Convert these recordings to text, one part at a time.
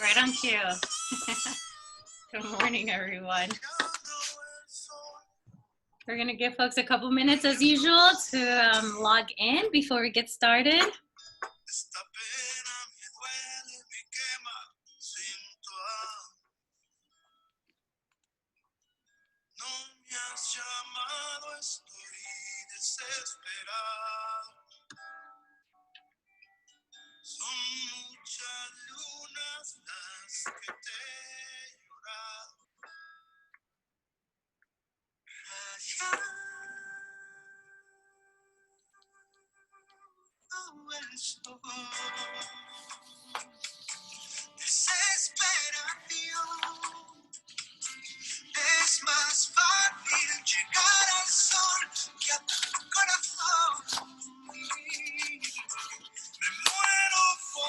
Right on cue. Good morning, everyone. We're going to give folks a couple minutes as usual to log in before we get started.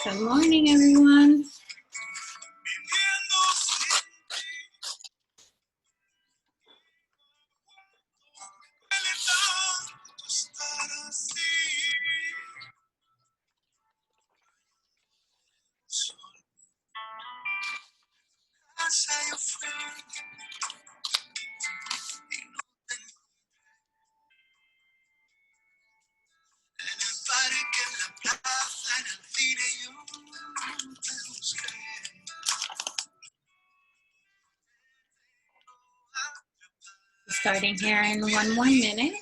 Good morning, everyone. Starting here in one more minute.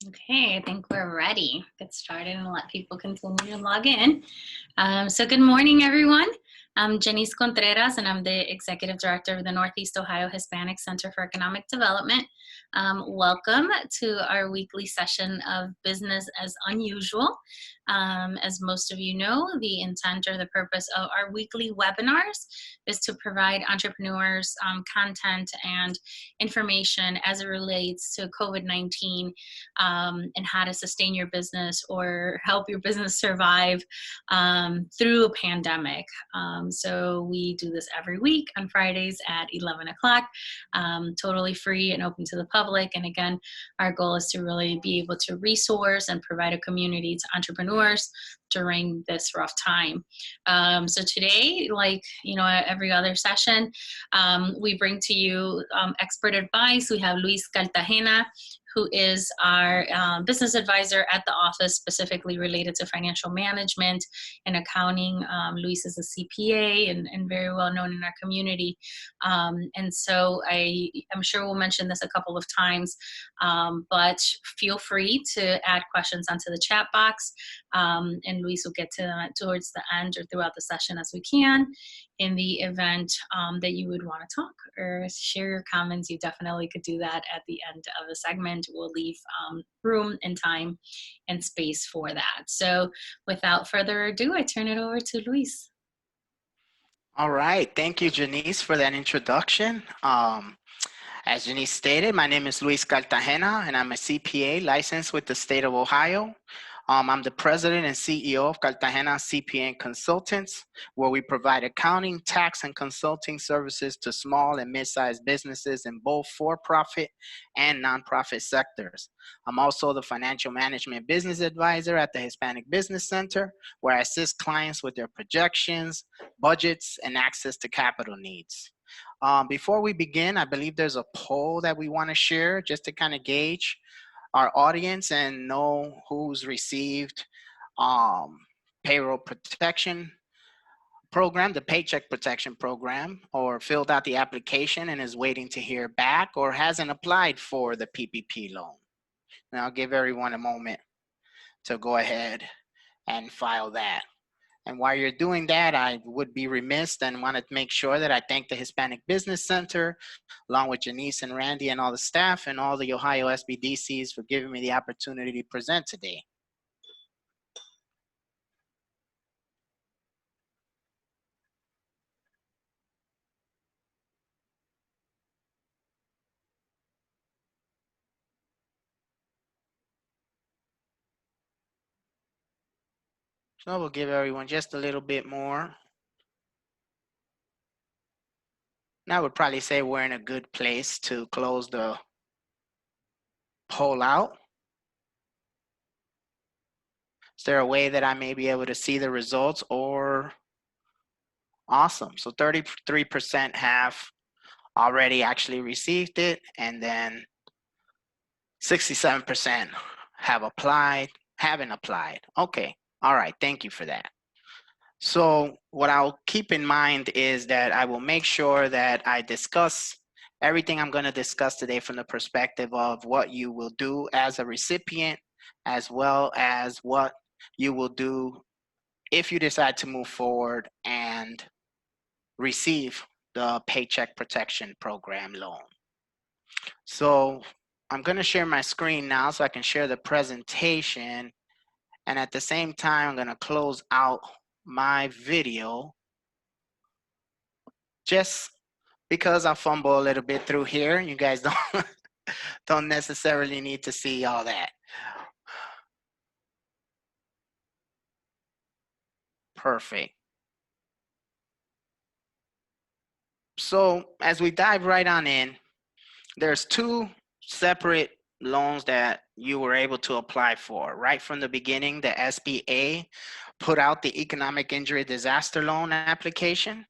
Okay, I think we're ready. Get started and let people continue to log in. So good morning, everyone. I'm Janice Contreras, and I'm the Executive Director of the Northeast Ohio Hispanic Center for Economic Development. Welcome to our weekly session of Business as Unusual. As most of you know, the intent or the purpose of our weekly webinars is to provide entrepreneurs content and information as it relates to COVID-19 and how to sustain your business or help your business survive through a pandemic. So we do this every week on Fridays at 11 o'clock, totally free and open to the public. And again, our goal is to really be able to resource and provide a community to entrepreneurs during this rough time. So today, like every other session, we bring to you expert advice. We have Luis Cartagena, who is our business advisor at the office, specifically related to financial management and accounting. Luis is a CPA and very well known in our community. And so I'm sure we'll mention this a couple of times, but feel free to add questions onto the chat box, and Luis will get to them towards the end or throughout the session as we can. In the event that you would want to talk or share your comments, you definitely could do that at the end of the segment. We'll leave room and time and space for that. So without further ado, I turn it over to Luis. All right. Thank you, Janice, for that introduction. As Janice stated, my name is Luis Cartagena, and I'm a CPA licensed with the state of Ohio. I'm the president and CEO of Cartagena CPA and Consultants, where we provide accounting, tax, and consulting services to small and mid-sized businesses in both for-profit and nonprofit sectors. I'm also the financial management business advisor at the Hispanic Business Center, where I assist clients with their projections, budgets, and access to capital needs. Before we begin, I believe there's a poll that we want to share just to kind of gauge our audience and know who's received payroll protection program, the paycheck protection program, or filled out the application and is waiting to hear back, or hasn't applied for the PPP loan. And I'll give everyone a moment to go ahead and file that. And while you're doing that, I would be remiss and want to make sure that I thank the Hispanic Business Center, along with Janice and Randy and all the staff and all the Ohio SBDCs for giving me the opportunity to present today. So we'll give everyone just a little bit more. Now I would probably say we're in a good place to close the poll out. Is there a way that I may be able to see the results? Or awesome. So 33% have already actually received it, and then 67% have applied, haven't applied. Okay. All right. Thank you for that. So what I'll keep in mind is that I will make sure that I discuss everything I'm going to discuss today from the perspective of what you will do as a recipient, as well as what you will do if you decide to move forward and receive the Paycheck Protection Program loan. So I'm going to share my screen now so I can share the presentation. And at the same time, I'm going to close out my video just because I fumble a little bit through here. You guys don't necessarily need to see all that. Perfect. So as we dive right on in, there's two separate loans that you were able to apply for. Right from the beginning, the SBA put out the Economic Injury Disaster Loan application,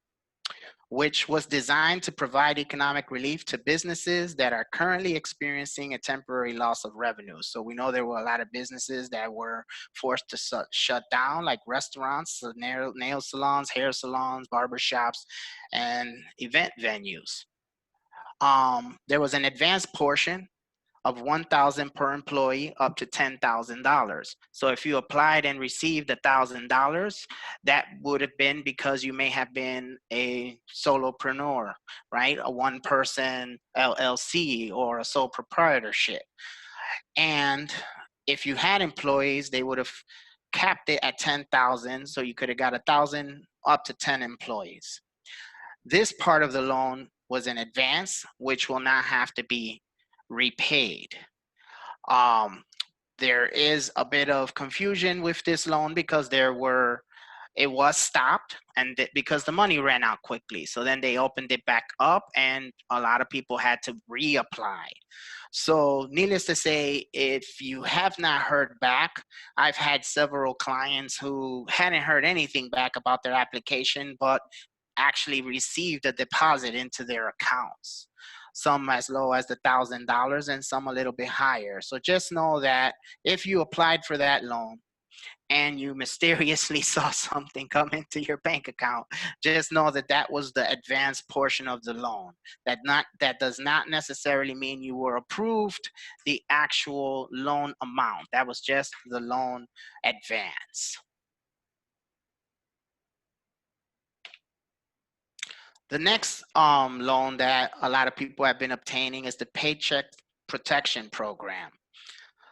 which was designed to provide economic relief to businesses that are currently experiencing a temporary loss of revenue. So we know there were a lot of businesses that were forced to shut down, like restaurants, nail salons, hair salons, barbershops, and event venues. There was an advanced portion of $1,000 per employee up to $10,000. So if you applied and received $1,000, that would have been because you may have been a solopreneur, right? A one-person LLC or a sole proprietorship. And if you had employees, they would have capped it at 10,000, so you could have got 1,000 up to 10 employees. This part of the loan was in advance, which will not have to be repaid. There is a bit of confusion with this loan because it was stopped and because the money ran out quickly. So then they opened it back up and a lot of people had to reapply. So needless to say, if you have not heard back, I've had several clients who hadn't heard anything back about their application, but actually received a deposit into their accounts. some as low as the $1,000 and some a little bit higher. So just know that if you applied for that loan and you mysteriously saw something come into your bank account, just know that that was the advanced portion of the loan. That does not necessarily mean you were approved the actual loan amount. That was just the loan advance. The next loan that a lot of people have been obtaining is the Paycheck Protection Program.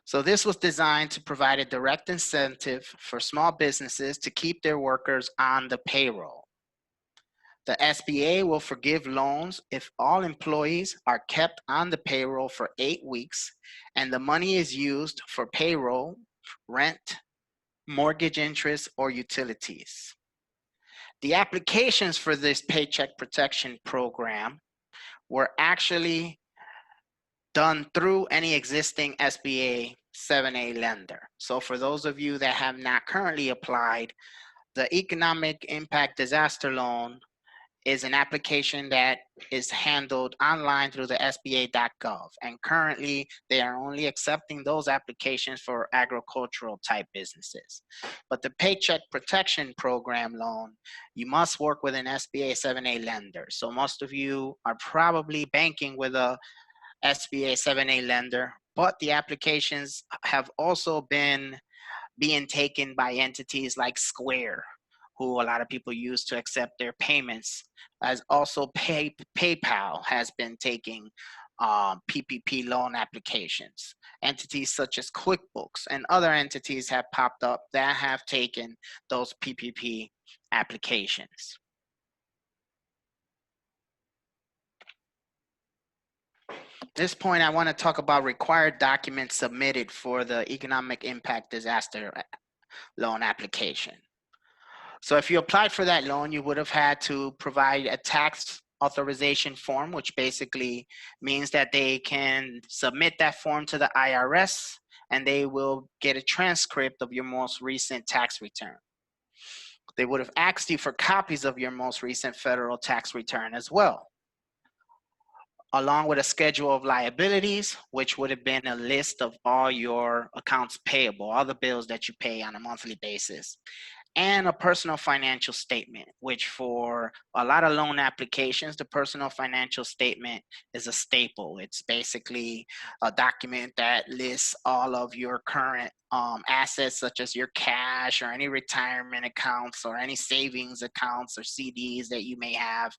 So this was designed to provide a direct incentive for small businesses to keep their workers on the payroll. The SBA will forgive loans if all employees are kept on the payroll for 8 weeks and the money is used for payroll, rent, mortgage interest, or utilities. The applications for this Paycheck Protection Program were actually done through any existing SBA 7A lender. So for those of you that have not currently applied, the Economic Impact Disaster Loan is an application that is handled online through the SBA.gov. And currently, they are only accepting those applications for agricultural type businesses. But the Paycheck Protection Program loan, you must work with an SBA 7A lender. So most of you are probably banking with a SBA 7A lender, but the applications have also been being taken by entities like Square, who a lot of people use to accept their payments, as also PayPal has been taking PPP loan applications. Entities such as QuickBooks and other entities have popped up that have taken those PPP applications. At this point, I want to talk about required documents submitted for the Economic Impact Disaster Loan application. So if you applied for that loan, you would have had to provide a tax authorization form, which basically means that they can submit that form to the IRS and they will get a transcript of your most recent tax return. They would have asked you for copies of your most recent federal tax return as well, along with a schedule of liabilities, which would have been a list of all your accounts payable, all the bills that you pay on a monthly basis, and a personal financial statement, which for a lot of loan applications, the personal financial statement is a staple. It's basically a document that lists all of your current assets, such as your cash or any retirement accounts or any savings accounts or CDs that you may have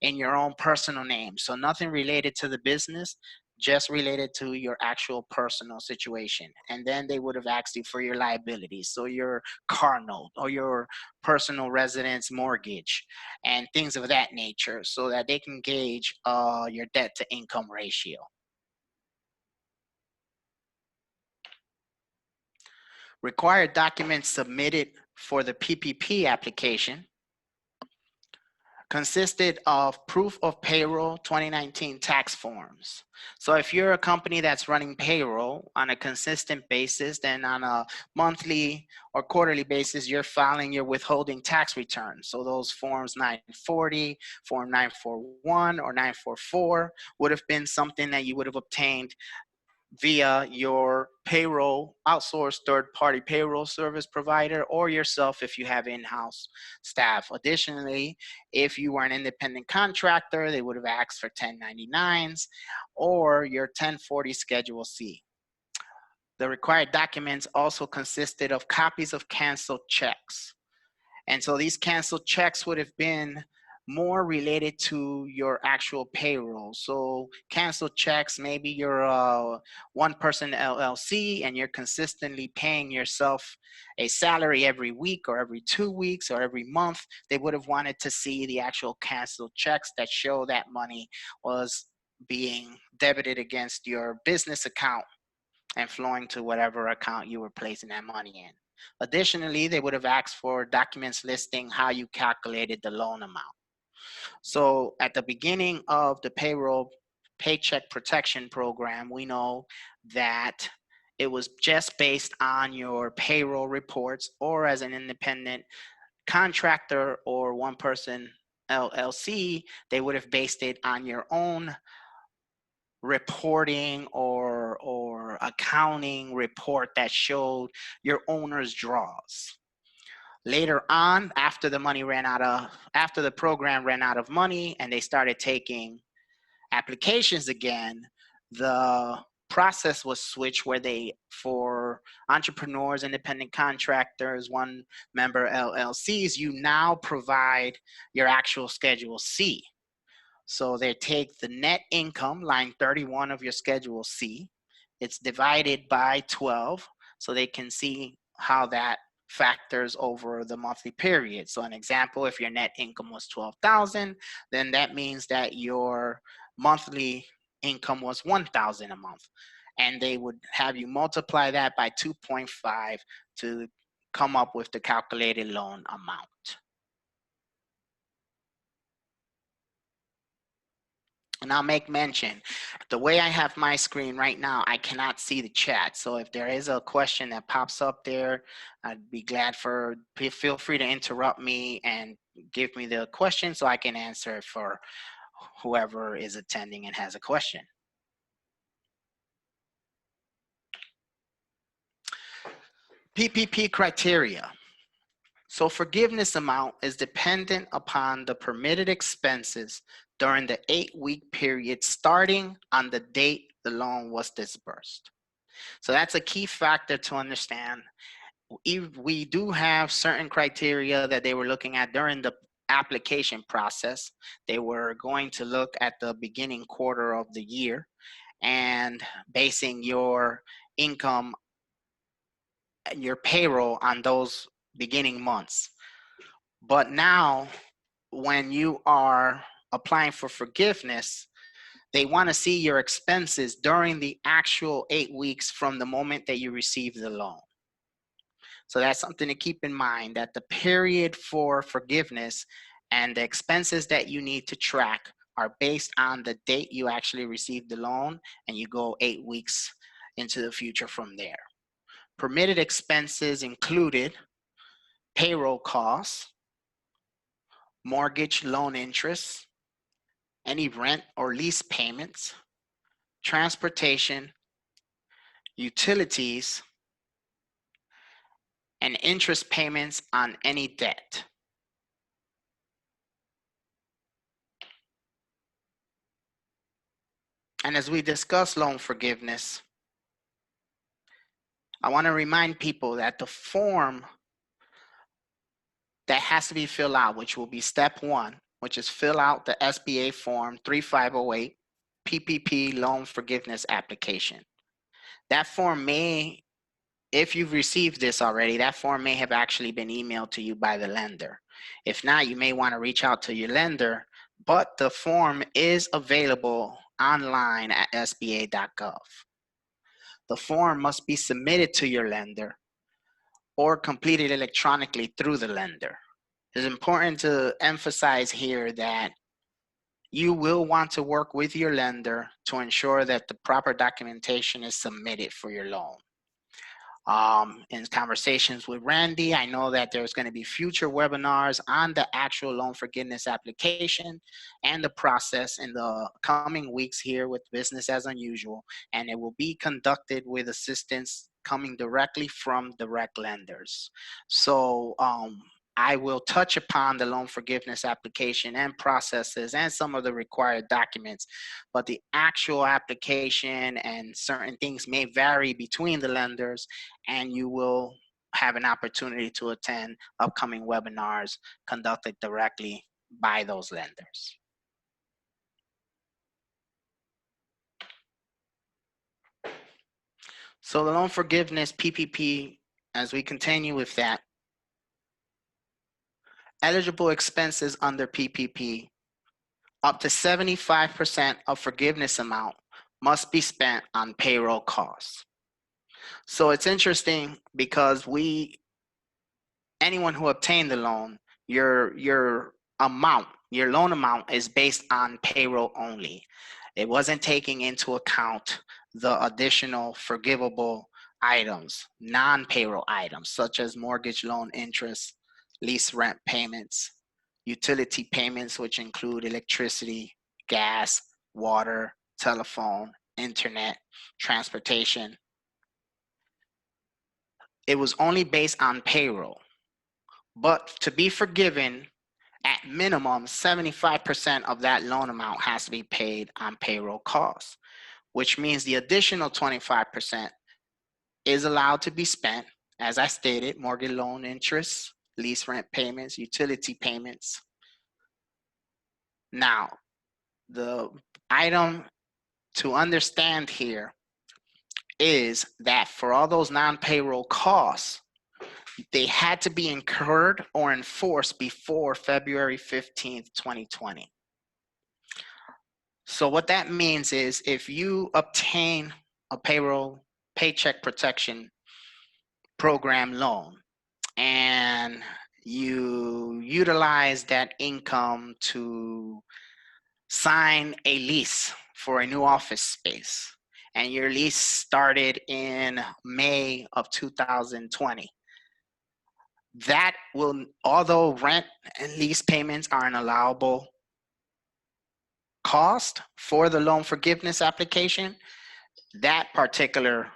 in your own personal name. So nothing related to the business, just related to your actual personal situation. And then they would have asked you for your liabilities, so your car note or your personal residence mortgage and things of that nature, so that they can gauge your debt to income ratio. Required documents submitted for the PPP application consisted of proof of payroll 2019 tax forms. So if you're a company that's running payroll on a consistent basis, then on a monthly or quarterly basis, you're filing your withholding tax return. So those forms 940, form 941, or 944 would have been something that you would have obtained via your payroll outsourced third-party payroll service provider or yourself if you have in-house staff. Additionally, if you were an independent contractor, they would have asked for 1099s or your 1040 Schedule C. The required documents also consisted of copies of canceled checks. And so these canceled checks would have been more related to your actual payroll. So canceled checks, maybe you're a one-person LLC and you're consistently paying yourself a salary every week or every 2 weeks or every month. They would have wanted to see the actual canceled checks that show that money was being debited against your business account and flowing to whatever account you were placing that money in. Additionally, they would have asked for documents listing how you calculated the loan amount. So at the beginning of the Paycheck Protection Program, we know that it was just based on your payroll reports, or as an independent contractor or one person LLC, they would have based it on your own reporting or accounting report that showed your owner's draws. Later on, after the program ran out of money and they started taking applications again, the process was switched where for entrepreneurs, independent contractors, one member LLCs, you now provide your actual Schedule C. So they take the net income, line 31 of your Schedule C. It's divided by 12 so they can see how that factors over the monthly period. So an example, if your net income was 12,000, then that means that your monthly income was 1,000 a month. And they would have you multiply that by 2.5 to come up with the calculated loan amount. And I'll make mention, the way I have my screen right now, I cannot see the chat. So if there is a question that pops up there, I'd be glad feel free to interrupt me and give me the question so I can answer it for whoever is attending and has a question. PPP criteria. So forgiveness amount is dependent upon the permitted expenses during the 8-week period starting on the date the loan was disbursed. So that's a key factor to understand. We do have certain criteria that they were looking at during the application process. They were going to look at the beginning quarter of the year and basing your income and your payroll on those beginning months. But now, when you are applying for forgiveness, they want to see your expenses during the actual 8 weeks from the moment that you receive the loan. So that's something to keep in mind, that the period for forgiveness and the expenses that you need to track are based on the date you actually received the loan, and you go 8 weeks into the future from there. Permitted expenses included payroll costs, mortgage loan interest, any rent or lease payments, transportation, utilities, and interest payments on any debt. And as we discuss loan forgiveness, I want to remind people that the form that has to be filled out, which will be step 1, which is fill out the SBA form 3508 PPP loan forgiveness application. That form may, if you've received this already, that form may have actually been emailed to you by the lender. If not, you may want to reach out to your lender, but the form is available online at sba.gov. The form must be submitted to your lender or completed electronically through the lender. It's important to emphasize here that you will want to work with your lender to ensure that the proper documentation is submitted for your loan. In conversations with Randy, I know that there's going to be future webinars on the actual loan forgiveness application and the process in the coming weeks here with Business as Unusual, and it will be conducted with assistance coming directly from direct lenders. So I will touch upon the loan forgiveness application and processes and some of the required documents, but the actual application and certain things may vary between the lenders, and you will have an opportunity to attend upcoming webinars conducted directly by those lenders. So the loan forgiveness PPP, as we continue with that, eligible expenses under PPP, up to 75% of forgiveness amount must be spent on payroll costs. So it's interesting because anyone who obtained the loan, your loan amount is based on payroll only. It wasn't taking into account the additional forgivable items, non-payroll items, such as mortgage loan interest, lease rent payments, utility payments, which include electricity, gas, water, telephone, internet, transportation. It was only based on payroll. But to be forgiven, at minimum, 75% of that loan amount has to be paid on payroll costs, which means the additional 25% is allowed to be spent, as I stated, mortgage loan interest, lease rent payments, utility payments. Now, the item to understand here is that for all those non-payroll costs, they had to be incurred or enforced before February 15th, 2020. So what that means is if you obtain a paycheck protection program loan and you utilize that income to sign a lease for a new office space, and your lease started in May of 2020, that will, although rent and lease payments are an allowable cost for the loan forgiveness application, that particular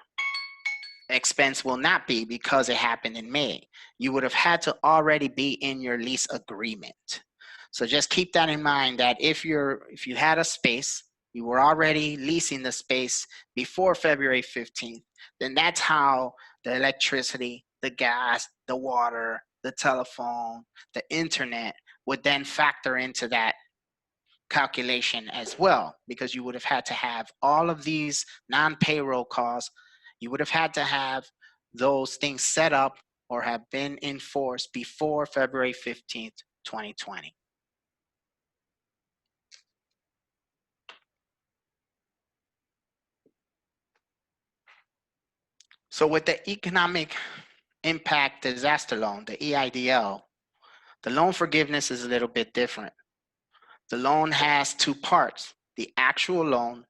expense will not be because it happened in May. You would have had to already be in your lease agreement. So just keep that in mind, that if you had a space, you were already leasing the space before February 15th, then that's how the electricity, the gas, the water, the telephone, the internet would then factor into that calculation as well, because you would have had to have all of these non-payroll costs. You would have had to have those things set up or have been enforced before February 15th, 2020. So with the economic impact disaster loan, the EIDL, the loan forgiveness is a little bit different. The loan has two parts, the actual loan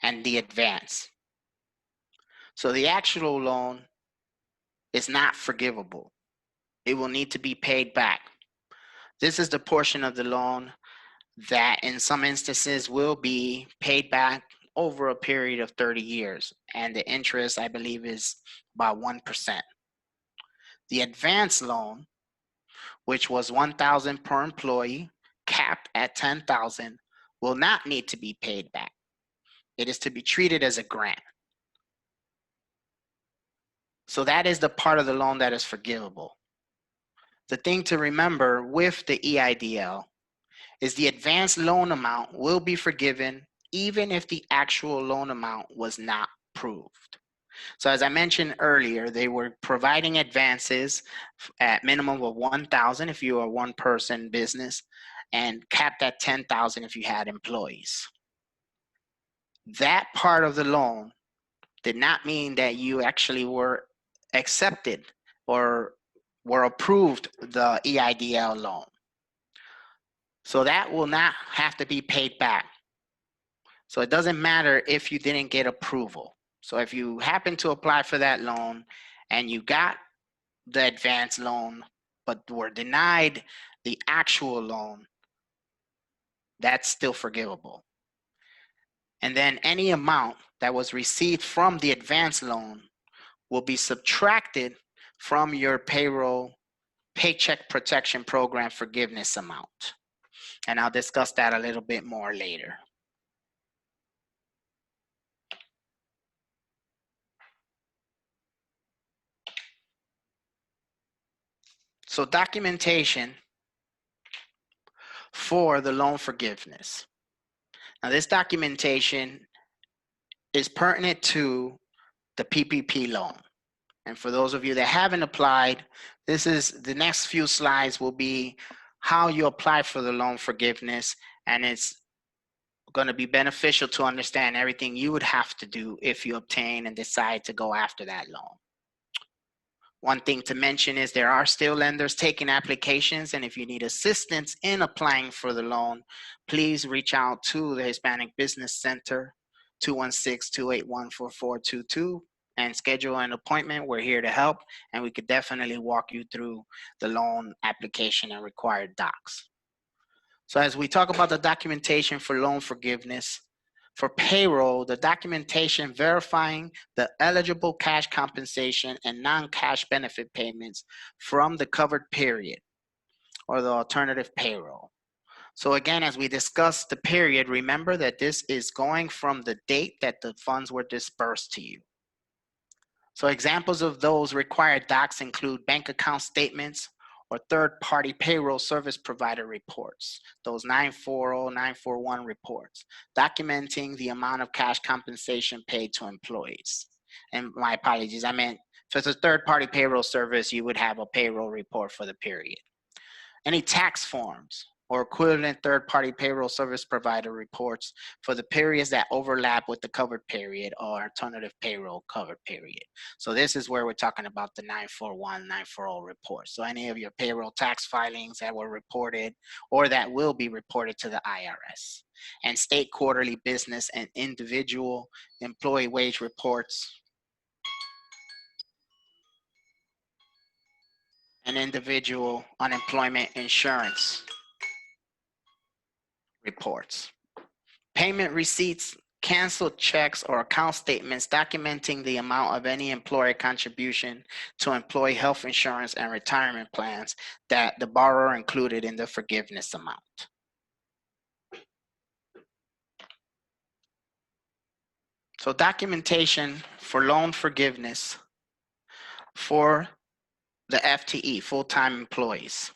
and the advance. So the actual loan is not forgivable. It will need to be paid back. This is the portion of the loan that in some instances will be paid back over a period of 30 years. And the interest, I believe, is about 1%. The advance loan, which was $1,000 per employee, capped at $10,000, will not need to be paid back. It is to be treated as a grant. So that is the part of the loan that is forgivable. The thing to remember with the EIDL is the advance loan amount will be forgiven even if the actual loan amount was not proved. So as I mentioned earlier, they were providing advances at minimum of $1,000 if you are a one-person business, and capped at $10,000 if you had employees. That part of the loan did not mean that you actually were accepted or were approved the EIDL loan. So that will not have to be paid back. So it doesn't matter if you didn't get approval. So if you happen to apply for that loan and you got the advance loan but were denied the actual loan, that's still forgivable. And then any amount that was received from the advance loan will be subtracted from your payroll paycheck protection program forgiveness amount. And I'll discuss that a little bit more later. So documentation for the loan forgiveness. Now this documentation is pertinent to the PPP loan. And for those of you that haven't applied, this is the next few slides will be how you apply for the loan forgiveness, and it's going to be beneficial to understand everything you would have to do if you obtain and decide to go after that loan. One thing to mention is there are still lenders taking applications, and if you need assistance in applying for the loan, please reach out to the Hispanic Business Center, 216-281-4422, and schedule an appointment. We're here to help, and we could definitely walk you through the loan application and required docs. So as we talk about the documentation for loan forgiveness, For payroll, the documentation verifying the eligible cash compensation and non-cash benefit payments from the covered period or the alternative payroll. So again, as we discussed the period, remember that this is going from the date that the funds were dispersed to you. So examples of those required docs include bank account statements or third-party payroll service provider reports, those 940, 941 reports, documenting the amount of cash compensation paid to employees. And my apologies, I meant if it's a third-party payroll service, you would have a payroll report for the period. Any tax forms or equivalent third-party payroll service provider reports for the periods that overlap with the covered period or alternative payroll covered period. So this is where we're talking about the 941, 940 reports. So any of your payroll tax filings that were reported or that will be reported to the IRS. And state quarterly business and individual employee wage reports and individual unemployment insurance reports. Payment receipts, canceled checks, or account statements documenting the amount of any employer contribution to employee health insurance and retirement plans that the borrower included in the forgiveness amount. So documentation for loan forgiveness for the FTE, full-time employees.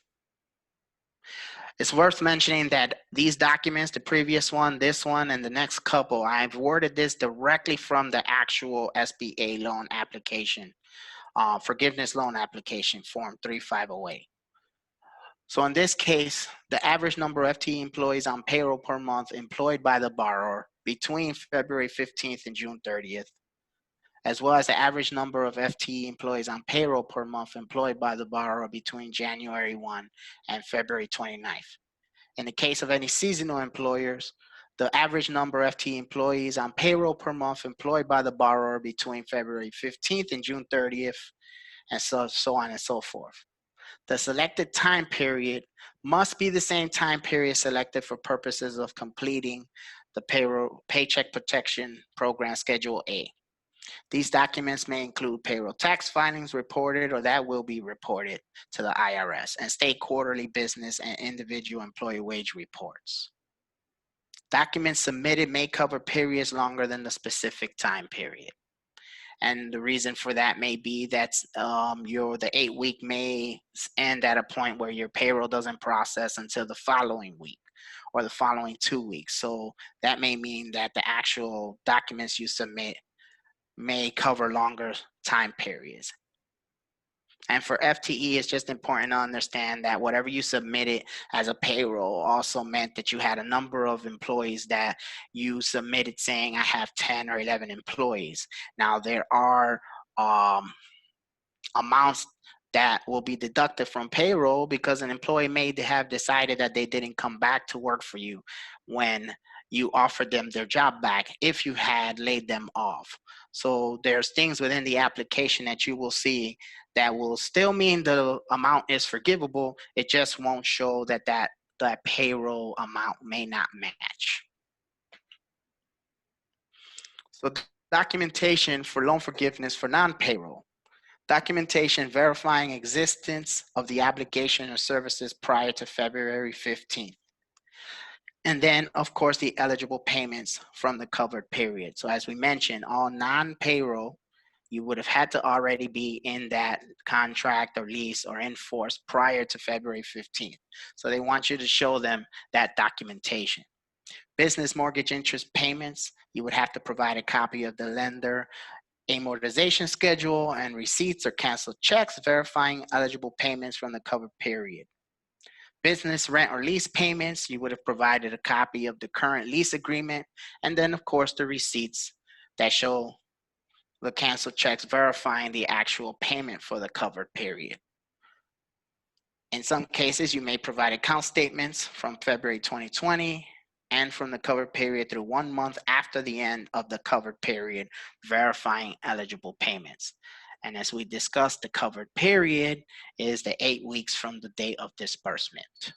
It's worth mentioning that these documents, the previous one, this one, and the next couple, I've worded this directly from the actual SBA loan application, forgiveness loan application, Form 3508. So in this case, the average number of FTE employees on payroll per month employed by the borrower between February 15th and June 30th, as well as the average number of FTE employees on payroll per month employed by the borrower between January 1 and February 29th. In the case of any seasonal employers, the average number of FTE employees on payroll per month employed by the borrower between February 15th and June 30th, and so on and so forth. The selected time period must be the same time period selected for purposes of completing the payroll Paycheck Protection Program Schedule A. These documents may include payroll tax filings reported or that will be reported to the IRS and state quarterly business and individual employee wage reports. Documents submitted may cover periods longer than the specific time period. And the reason for that may be that the 8-week may end at a point where your payroll doesn't process until the following week or the following 2 weeks. So that may mean that the actual documents you submit may cover longer time periods. And for FTE, it's just important to understand that whatever you submitted as a payroll also meant that you had a number of employees that you submitted saying, I have 10 or 11 employees. Now, there are amounts that will be deducted from payroll because an employee may have decided that they didn't come back to work for you when you offered them their job back if you had laid them off. So there's things within the application that you will see that will still mean the amount is forgivable. It just won't show that that payroll amount may not match. So documentation for loan forgiveness for non-payroll. Documentation verifying existence of the obligation or services prior to February 15th. And then, of course, the eligible payments from the covered period. So as we mentioned, all non-payroll, you would have had to already be in that contract or lease or in force prior to February 15th. So they want you to show them that documentation. Business mortgage interest payments, you would have to provide a copy of the lender amortization schedule and receipts or canceled checks verifying eligible payments from the covered period. Business rent or lease payments, you would have provided a copy of the current lease agreement, and then of course the receipts that show the canceled checks verifying the actual payment for the covered period. In some cases, you may provide account statements from February 2020 and from the covered period through 1 month after the end of the covered period, verifying eligible payments. And as we discussed, the covered period is the 8 weeks from the date of disbursement.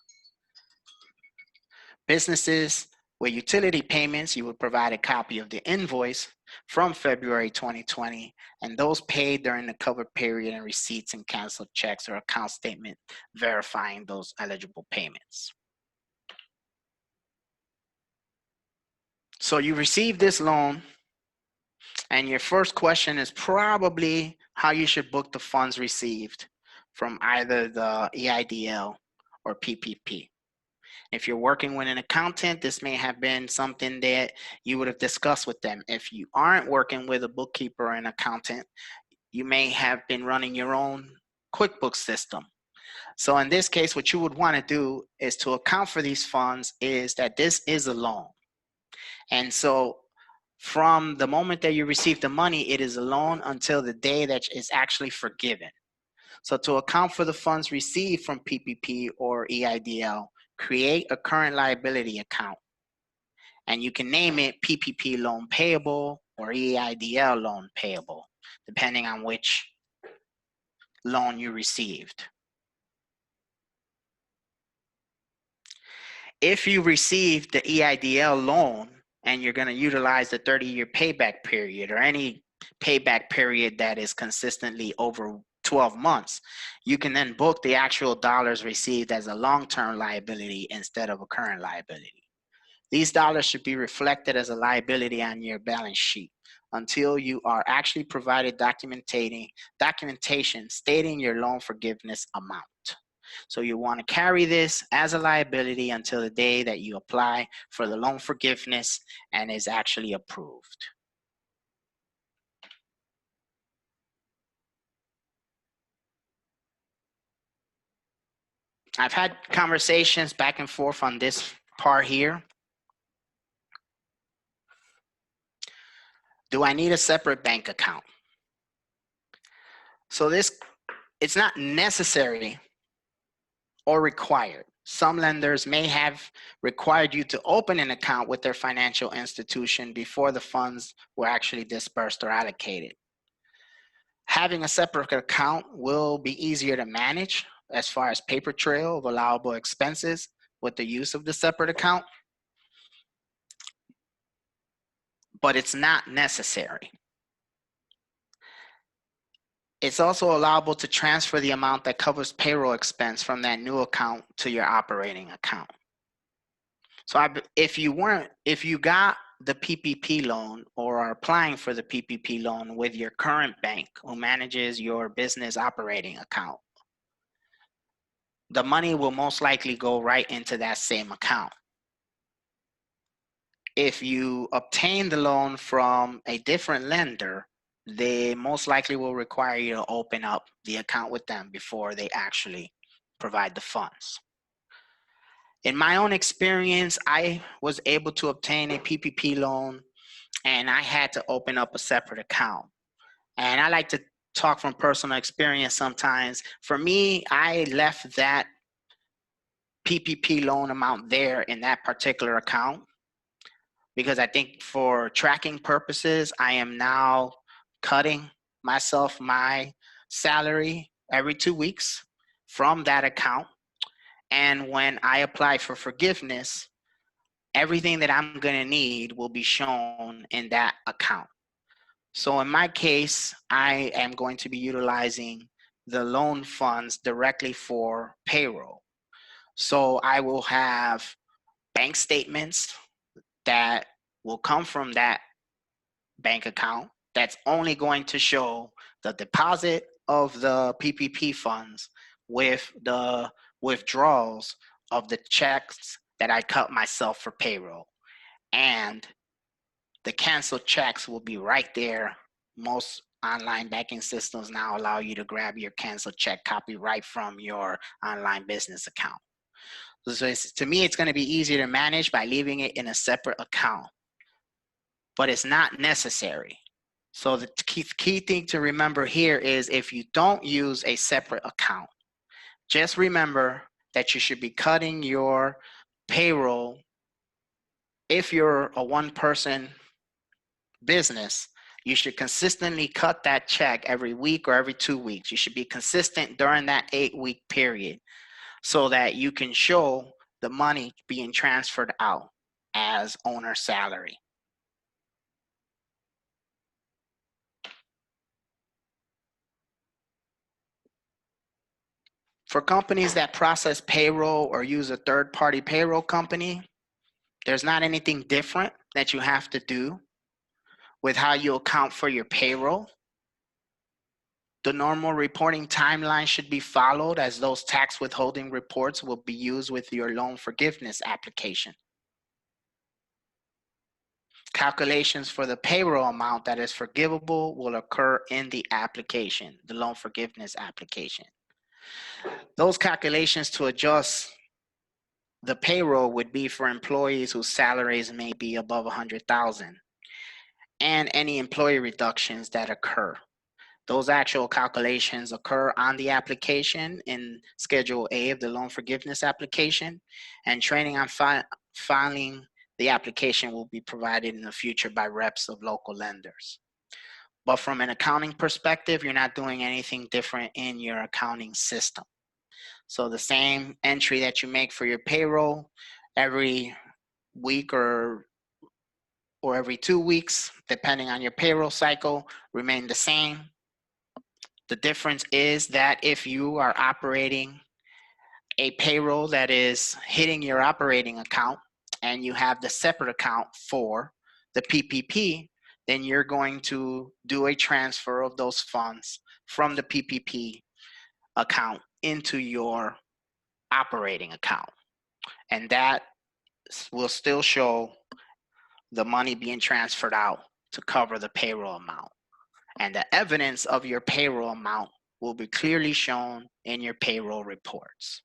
Businesses With utility payments, you would provide a copy of the invoice from February 2020 and those paid during the covered period, and receipts and canceled checks or account statement verifying those eligible payments. So you receive this loan, and your first question is probably how you should book the funds received from either the EIDL or PPP. If you're working with an accountant, this may have been something that you would have discussed with them. If you aren't working with a bookkeeper or an accountant, you may have been running your own QuickBooks system. So in this case, what you would want to do is to account for these funds is that this is a loan. And so from the moment that you receive the money, it is a loan until the day that it's actually forgiven. So to account for the funds received from PPP or EIDL, create a current liability account. And you can name it PPP loan payable or EIDL loan payable, depending on which loan you received. If you received the EIDL loan and you're going to utilize the 30-year payback period or any payback period that is consistently over 12 months, you can then book the actual dollars received as a long-term liability instead of a current liability. These dollars should be reflected as a liability on your balance sheet until you are actually provided documentation stating your loan forgiveness amount. So you want to carry this as a liability until the day that you apply for the loan forgiveness and is actually approved. I've had conversations back and forth on this part here. Do I need a separate bank account? So it's not necessary or required. Some lenders may have required you to open an account with their financial institution before the funds were actually dispersed or allocated. Having a separate account will be easier to manage as far as paper trail of allowable expenses with the use of the separate account, but it's not necessary. It's also allowable to transfer the amount that covers payroll expense from that new account to your operating account. So if you got the PPP loan or are applying for the PPP loan with your current bank who manages your business operating account, the money will most likely go right into that same account. If you obtain the loan from a different lender, they most likely will require you to open up the account with them before they actually provide the funds. In my own experience, I was able to obtain a PPP loan and I had to open up a separate account. And I like to talk from personal experience sometimes. For me, I left that PPP loan amount there in that particular account because I think for tracking purposes, I am now cutting myself my salary every 2 weeks from that account. And when I apply for forgiveness, everything that I'm going to need will be shown in that account. So in my case, I am going to be utilizing the loan funds directly for payroll. So I will have bank statements that will come from that bank account that's only going to show the deposit of the PPP funds with the withdrawals of the checks that I cut myself for payroll. And the canceled checks will be right there. Most online banking systems now allow you to grab your canceled check copy right from your online business account. So to me, it's going to be easier to manage by leaving it in a separate account, but it's not necessary. So the key thing to remember here is if you don't use a separate account, just remember that you should be cutting your payroll. If you're a one-person business, you should consistently cut that check every week or every 2 weeks. You should be consistent during that 8-week period so that you can show the money being transferred out. as owner salary. For companies that process payroll or use a third-party payroll company, there's not anything different that you have to do with how you account for your payroll. The normal reporting timeline should be followed, as those tax withholding reports will be used with your loan forgiveness application. Calculations for the payroll amount that is forgivable will occur in the application, the loan forgiveness application. Those calculations to adjust the payroll would be for employees whose salaries may be above 100,000 and any employee reductions that occur. Those actual calculations occur on the application in Schedule A of the loan forgiveness application, and training on filing the application will be provided in the future by reps of local lenders. But from an accounting perspective, you're not doing anything different in your accounting system. So the same entry that you make for your payroll every week or every 2 weeks, depending on your payroll cycle, remain the same. The difference is that if you are operating a payroll that is hitting your operating account and you have the separate account for the PPP, then you're going to do a transfer of those funds from the PPP account into your operating account. And that will still show the money being transferred out to cover the payroll amount. And the evidence of your payroll amount will be clearly shown in your payroll reports.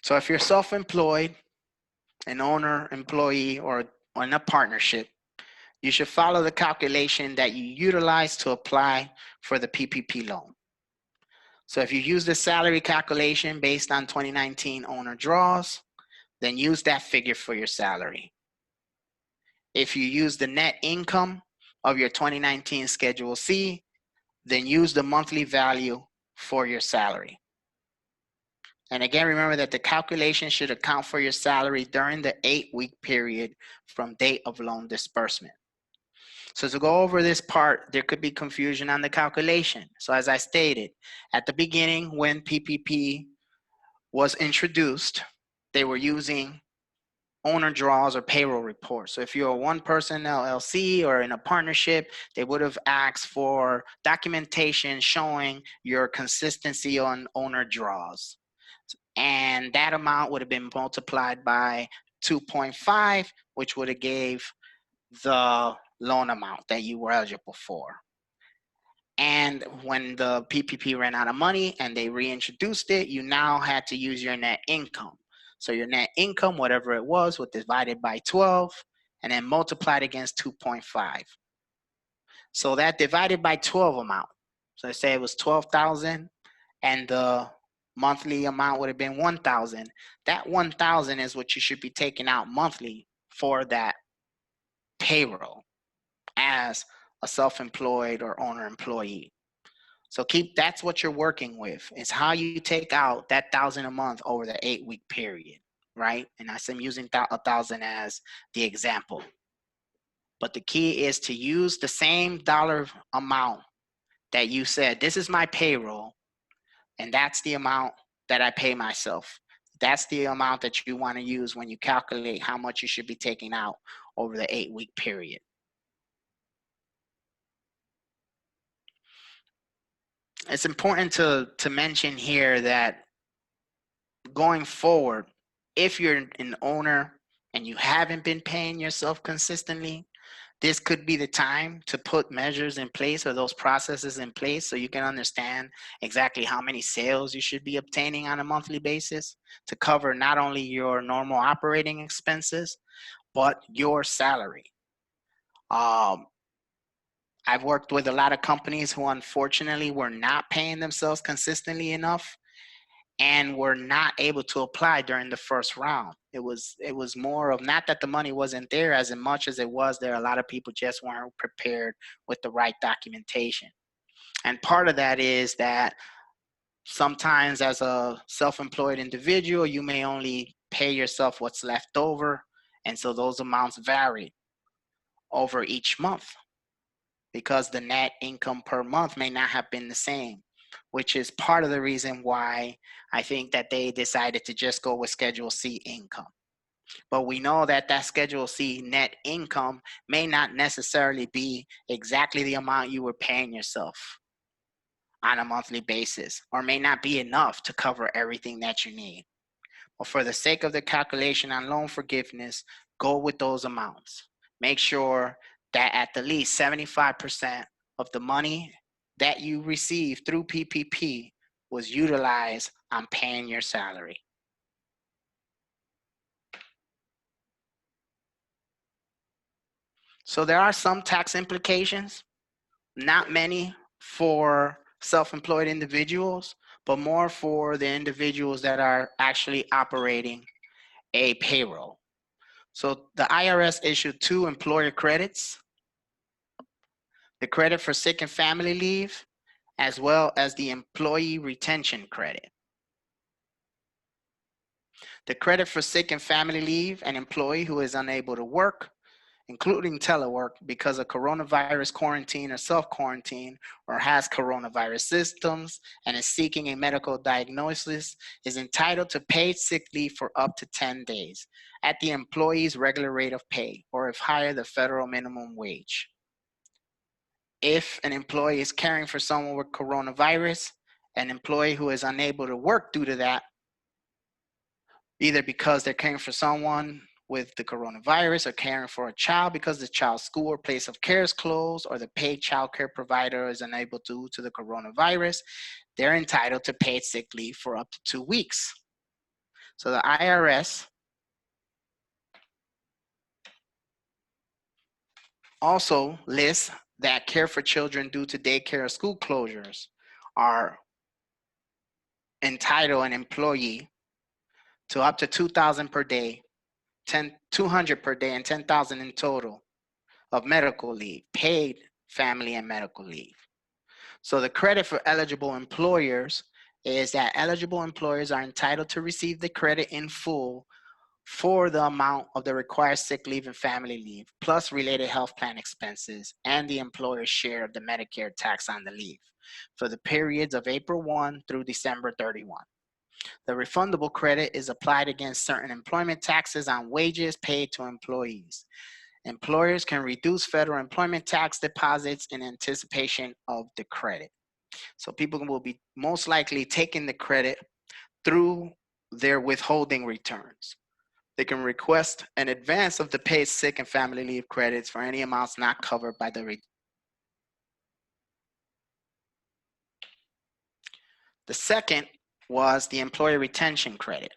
So if you're self-employed, an owner, employee, or in a partnership, you should follow the calculation that you utilize to apply for the PPP loan. So if you use the salary calculation based on 2019 owner draws, then use that figure for your salary. If you use the net income of your 2019 Schedule C, then use the monthly value for your salary. And again, remember that the calculation should account for your salary during the 8-week period from date of loan disbursement. So to go over this part, there could be confusion on the calculation. So as I stated, at the beginning when PPP was introduced, they were using owner draws or payroll reports. So if you're a one-person LLC or in a partnership, they would have asked for documentation showing your consistency on owner draws. And that amount would have been multiplied by 2.5, which would have gave the loan amount that you were eligible for. And when the PPP ran out of money and they reintroduced it, you now had to use your net income. So your net income, whatever it was divided by 12 and then multiplied against 2.5. So that divided by 12 amount. So let's say it was 12,000 and the monthly amount would have been 1,000. That 1,000 is what you should be taking out monthly for that payroll as a self-employed or owner employee. So that's what you're working with, is how you take out that 1,000 a month over the 8-week period, right? And I'm using 1,000 as the example. But the key is to use the same dollar amount that you said, this is my payroll, and that's the amount that I pay myself. That's the amount that you want to use when you calculate how much you should be taking out over the 8-week period. It's important to mention here that going forward, if you're an owner and you haven't been paying yourself consistently, this could be the time to put measures in place or those processes in place so you can understand exactly how many sales you should be obtaining on a monthly basis to cover not only your normal operating expenses, but your salary. I've worked with a lot of companies who unfortunately were not paying themselves consistently enough and were not able to apply during the first round. It was more of not that the money wasn't there as much as it was there. A lot of people just weren't prepared with the right documentation. And part of that is that Sometimes as a self-employed individual, you may only pay yourself what's left over. And so those amounts vary over each month because the net income per month may not have been the same, which is part of the reason why I think that they decided to just go with Schedule C income. But we know that that Schedule C net income may not necessarily be exactly the amount you were paying yourself on a monthly basis, or may not be enough to cover everything that you need. But for the sake of the calculation on loan forgiveness, go with those amounts. Make sure that at the least 75% of the money that you receive through PPP was utilized on paying your salary. So there are some tax implications, not many for self-employed individuals, but more for the individuals that are actually operating a payroll. So the IRS issued 2 employer credits, the credit for sick and family leave, as well as the employee retention credit. The credit for sick and family leave, an employee who is unable to work, including telework because of coronavirus quarantine or self-quarantine, or has coronavirus symptoms and is seeking a medical diagnosis, is entitled to paid sick leave for up to 10 days at the employee's regular rate of pay, or if higher, the federal minimum wage. If an employee is caring for someone with coronavirus, an employee who is unable to work due to that, either because they're caring for someone with the coronavirus or caring for a child because the child's school or place of care is closed, or the paid child care provider is unable due to the coronavirus, they're entitled to paid sick leave for up to 2 weeks. So the IRS also lists that care for children due to daycare or school closures are entitled an employee to up to $2,000 per day, $200 per day, and $10,000 in total of medical leave, paid family and medical leave. So the credit for eligible employers is that eligible employers are entitled to receive the credit in full for the amount of the required sick leave and family leave, plus related health plan expenses and the employer's share of the Medicare tax on the leave for the periods of April 1 through December 31. The refundable credit is applied against certain employment taxes on wages paid to employees. Employers can reduce federal employment tax deposits in anticipation of the credit. So people will be most likely taking the credit through their withholding returns. They can request an advance of the paid sick and family leave credits for any amounts not covered by the The second was the employee retention credit.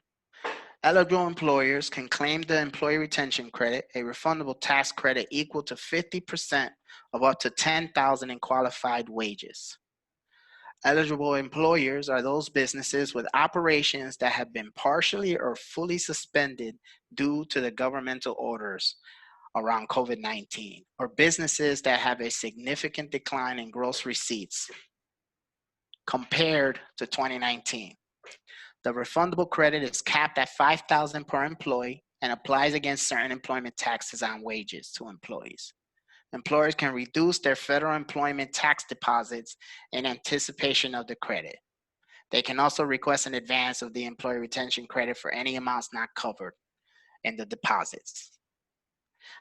Eligible employers can claim the employee retention credit, a refundable tax credit equal to 50% of up to $10,000 in qualified wages. Eligible employers are those businesses with operations that have been partially or fully suspended due to the governmental orders around COVID-19, or businesses that have a significant decline in gross receipts compared to 2019. The refundable credit is capped at $5,000 per employee and applies against certain employment taxes on wages to employees. Employers can reduce their federal employment tax deposits in anticipation of the credit. They can also request an advance of the employee retention credit for any amounts not covered in the deposits.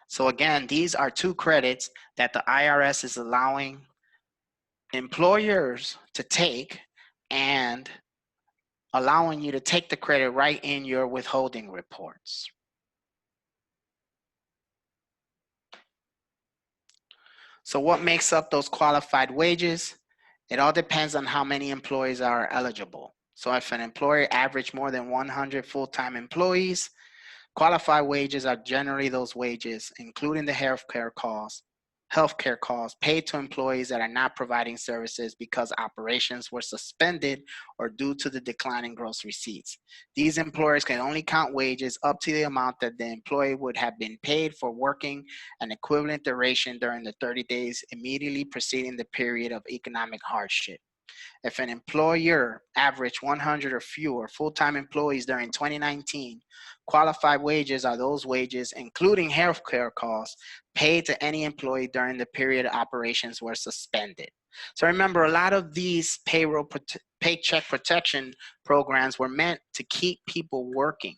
So again, these are 2 credits that the IRS is allowing employers to take and allowing you to take the credit right in your withholding reports. So what makes up those qualified wages? It all depends on how many employees are eligible. So if an employer averaged more than 100 full-time employees, qualified wages are generally those wages, including the healthcare costs paid to employees that are not providing services because operations were suspended or due to the decline in gross receipts. These employers can only count wages up to the amount that the employee would have been paid for working an equivalent duration during the 30 days immediately preceding the period of economic hardship. If an employer averaged 100 or fewer full-time employees during 2019, qualified wages are those wages, including healthcare costs, paid to any employee during the period operations were suspended. So remember, a lot of these paycheck protection programs were meant to keep people working.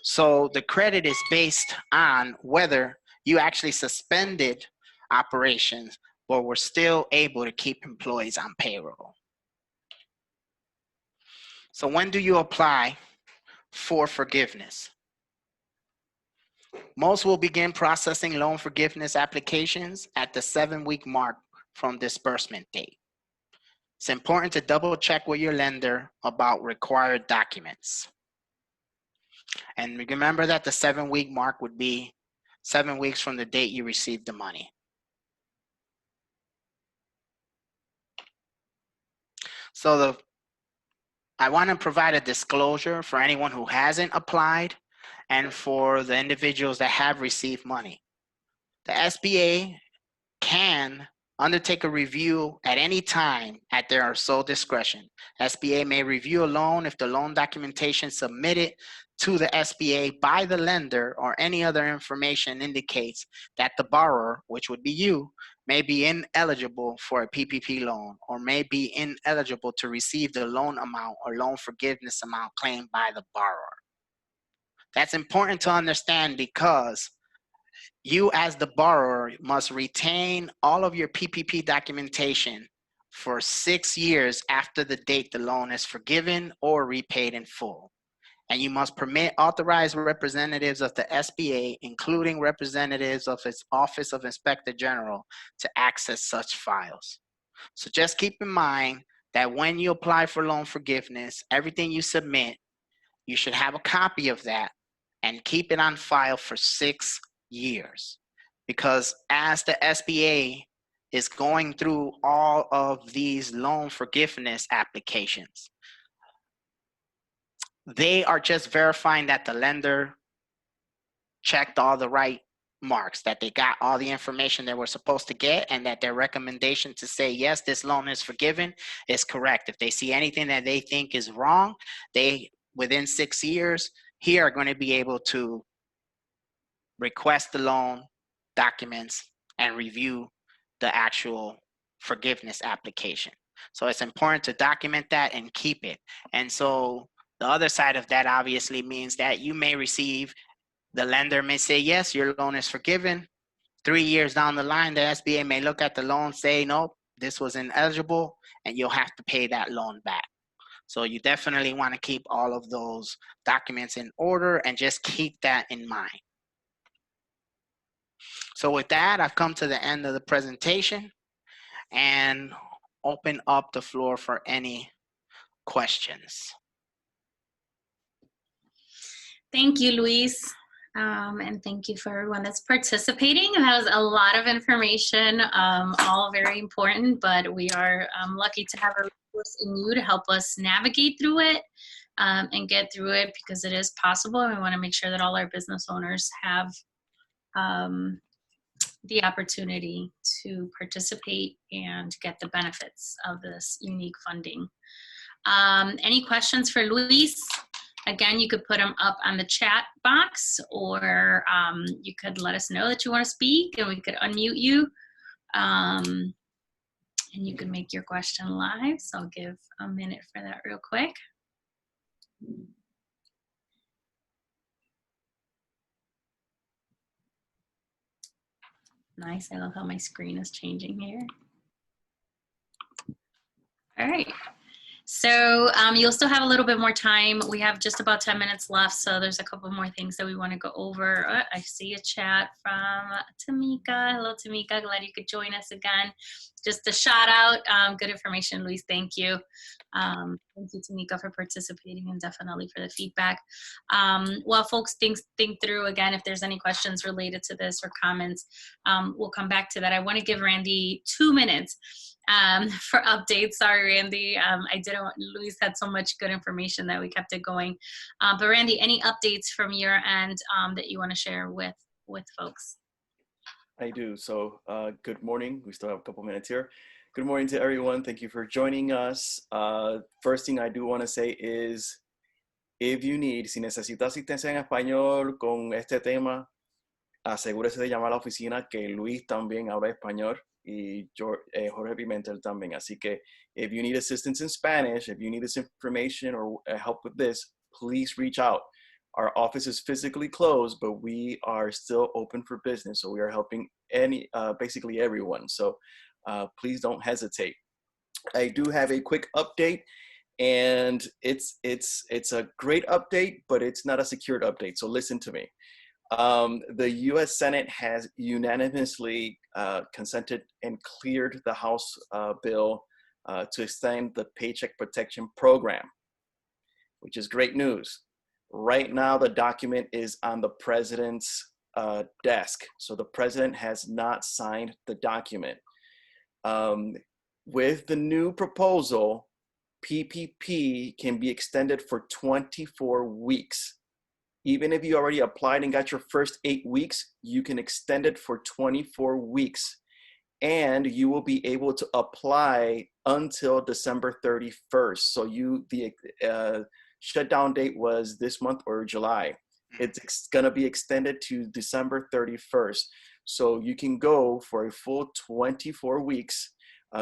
So the credit is based on whether you actually suspended operations but were still able to keep employees on payroll. So when do you apply for forgiveness? Most will begin processing loan forgiveness applications at the 7-week mark from disbursement date. It's important to double check with your lender about required documents. And remember that the 7-week mark would be 7 weeks from the date you received the money. So I want to provide a disclosure for anyone who hasn't applied and for the individuals that have received money. The SBA can undertake a review at any time at their sole discretion. SBA may review a loan if the loan documentation submitted to the SBA by the lender or any other information indicates that the borrower, which would be you, may be ineligible for a PPP loan or may be ineligible to receive the loan amount or loan forgiveness amount claimed by the borrower. That's important to understand because you as the borrower must retain all of your PPP documentation for 6 years after the date the loan is forgiven or repaid in full. And you must permit authorized representatives of the SBA, including representatives of its Office of Inspector General, to access such files. So just keep in mind that when you apply for loan forgiveness, everything you submit, you should have a copy of that and keep it on file for 6 years. Because as the SBA is going through all of these loan forgiveness applications, they are just verifying that the lender checked all the right marks, that they got all the information they were supposed to get, and that their recommendation to say, yes, this loan is forgiven is correct. If they see anything that they think is wrong, they, within 6 years, here are going to be able to request the loan documents and review the actual forgiveness application. So it's important to document that and keep it. And so the other side of that obviously means that you may receive, the lender may say, yes, your loan is forgiven. 3 years down the line, the SBA may look at the loan, say, nope, this was ineligible, and you'll have to pay that loan back. So you definitely want to keep all of those documents in order and just keep that in mind. So with that, I've come to the end of the presentation and open up the floor for any questions. Thank you, Luis. And thank you for everyone that's participating. That was a lot of information, all very important, but we are lucky to have a resource in you to help us navigate through it and get through it, because it is possible. And we want to make sure that all our business owners have the opportunity to participate and get the benefits of this unique funding. Any questions for Luis? Again, you could put them up on the chat box, or you could let us know that you want to speak and we could unmute you. And you can make your question live. So I'll give a minute for that real quick. Nice, I love how my screen is changing here. All right. So you'll still have a little bit more time. We have just about 10 minutes left, so there's a couple more things that we want to go over. I see a chat from Tamika. Hello, Tamika. Glad you could join us again. Just a shout out. Good information, Luis. Thank you. Thank you, Tamika, for participating and definitely for the feedback. While folks think through, again, if there's any questions related to this or comments, we'll come back to that. I want to give Randy 2 minutes for updates. Sorry, Randy. I didn't want, Luis had so much good information that we kept it going. But Randy, any updates from your end that you want to share with folks? I do. So good morning. We still have a couple minutes here. Good morning to everyone. Thank you for joining us. First thing I do want to say is, if you need, si necesita asistencia en español con este tema, asegúrese de llamar a la oficina, que Luis también habla español y Jorge Pimentel también. Así que, if you need assistance in Spanish, if you need this information or help with this, please reach out. Our office is physically closed, but we are still open for business. So we are helping basically everyone. So please don't hesitate. I do have a quick update, and it's a great update, but it's not a secured update. So listen to me. The U.S. Senate has unanimously consented and cleared the House bill to extend the Paycheck Protection Program, which is great news. Right now, the document is on the president's desk. So the president has not signed the document. With the new proposal, PPP can be extended for 24 weeks. Even if you already applied and got your first 8 weeks, you can extend it for 24 weeks. And you will be able to apply until December 31st. So the shutdown date was this month or July. It's gonna be extended to December 31st. So you can go for a full 24 weeks.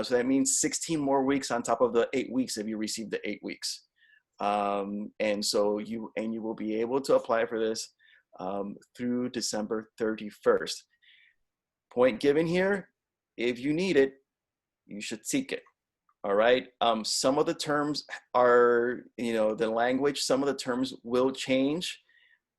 So that means 16 more weeks on top of the 8 weeks if you receive the 8 weeks. And so you will be able to apply for this through December 31st. Point given here, if you need it, you should seek it. All right. Some of the terms are, the language, some of the terms will change,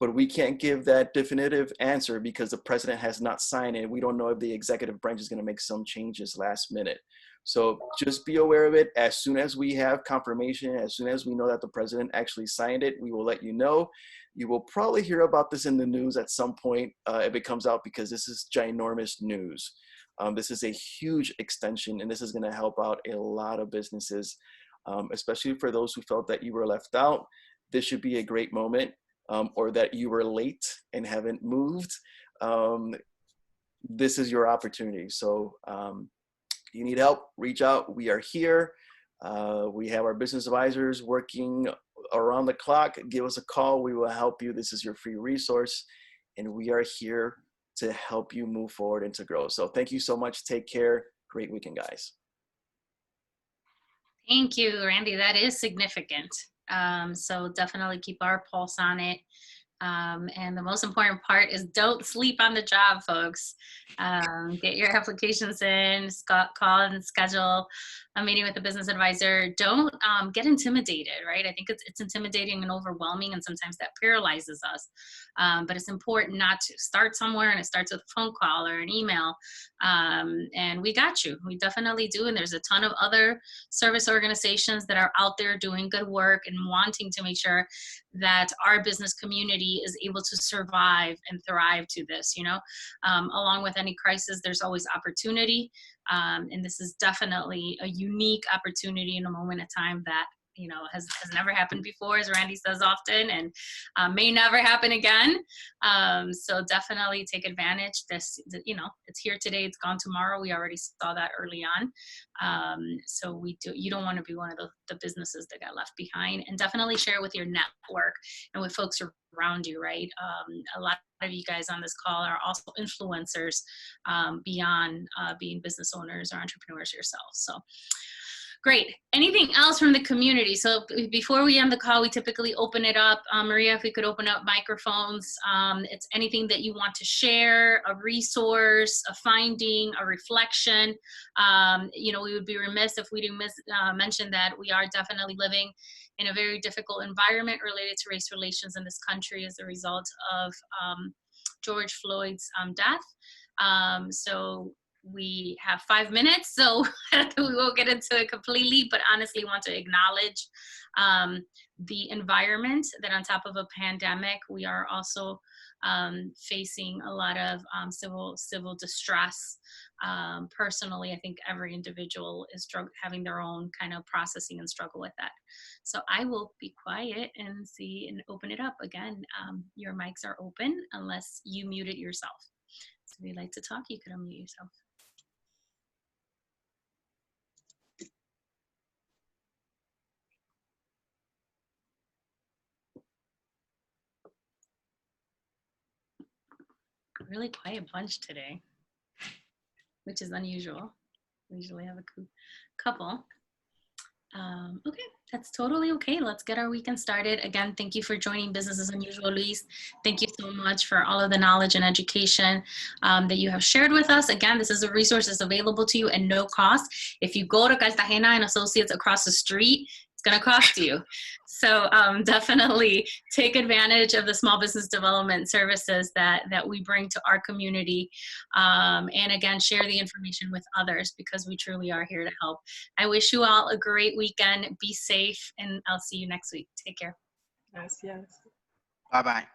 but we can't give that definitive answer because the president has not signed it. We don't know if the executive branch is going to make some changes last minute. So just be aware of it. As soon as we have confirmation, as soon as we know that the president actually signed it, we will let you know. You will probably hear about this in the news at some point if it comes out, because this is ginormous news. This is a huge extension, and this is going to help out a lot of businesses, especially for those who felt that you were left out. This should be a great moment, or that you were late and haven't moved. This is your opportunity. So you need help, reach out. We are here. We have our business advisors working around the clock. Give us a call. We will help you. This is your free resource, and we are here to help you move forward and to grow. So thank you so much. Take care. Great weekend, guys. Thank you, Randy. That is significant. So definitely keep our pulse on it. And the most important part is don't sleep on the job, folks. Get your applications in, call and schedule a meeting with a business advisor. Don't get intimidated, right? I think it's intimidating and overwhelming, and sometimes that paralyzes us. But it's important not to start somewhere, and it starts with a phone call or an email. And we got you. We definitely do. And there's a ton of other service organizations that are out there doing good work and wanting to make sure that our business community is able to survive and thrive to this. Along with any crisis, there's always opportunity. And this is definitely a unique opportunity in a moment of time that has never happened before, as Randy says often, and may never happen again. So definitely take advantage. It's here today, it's gone tomorrow. We already saw that early on. So you don't want to be one of the businesses that got left behind, and definitely share it with your network and with folks around you, right? A lot of you guys on this call are also influencers beyond being business owners or entrepreneurs yourselves. So great. Anything else from the community? So before we end the call, we typically open it up. Maria, if we could open up microphones. It's anything that you want to share, a resource, a finding, a reflection. We would be remiss if we didn't mention that we are definitely living in a very difficult environment related to race relations in this country as a result of George Floyd's death. So we have 5 minutes, so we won't get into it completely, but honestly want to acknowledge the environment that on top of a pandemic, we are also facing a lot of civil distress. Personally, I think every individual is having their own kind of processing and struggle with that. So I will be quiet and open it up. Again, your mics are open unless you muted yourself. So if you'd like to talk, you could unmute yourself. really quiet bunch today, which is unusual. We usually have a couple. Okay, that's totally okay. Let's get our weekend started. Again, thank you for joining Business as Unusual, Luis. Thank you so much for all of the knowledge and education that you have shared with us. Again, this is a resource that's available to you at no cost. If you go to Cartagena and Associates across the street, it's going to cost you. So definitely take advantage of the small business development services that we bring to our community. And again, share the information with others because we truly are here to help. I wish you all a great weekend. Be safe, and I'll see you next week. Take care. Gracias. Bye-bye.